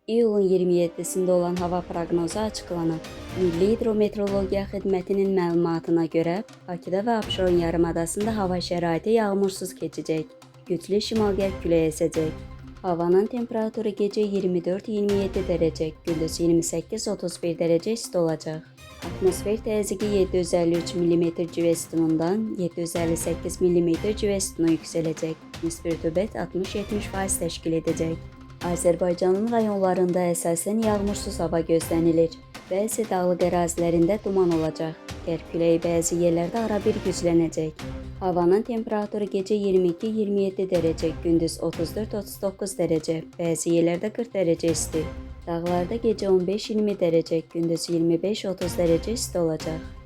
iyulun 27-sində olan hava proqnozu açıqlanıb. Milli Hidrometeorologiya Xidmətinin məlumatına görə, Bakıda və Abşeron yarımadasında hava şəraiti yağmursuz keçəcək. Güclü şimal-qərb küləyi əsəcək. Havanın temperaturu gecə 24-27 dərəcə, gündüz 28-31 dərəcə isti olacaq. Atmosfer təzyiqi 753 mm civə sütunundan 758 mm civə sütuna yüksələcək. Nisbi rütubət 60-70% təşkil edəcək. Azərbaycanın rayonlarında əsasən yağmursuz hava gözlənilir. Bəzi dağlıq ərazilərində duman olacaq. Qərb küləyi bəzi yerlərdə arabir güclənəcək. Havanın temperaturu gecə 22-27 dərəcə, gündüz 34-39 dərəcə, bəzi yerlərdə 40 dərəcə isti. Dağlarda gecə 15-20 dərəcə, gündüz 25-30 dərəcə isti olacaq.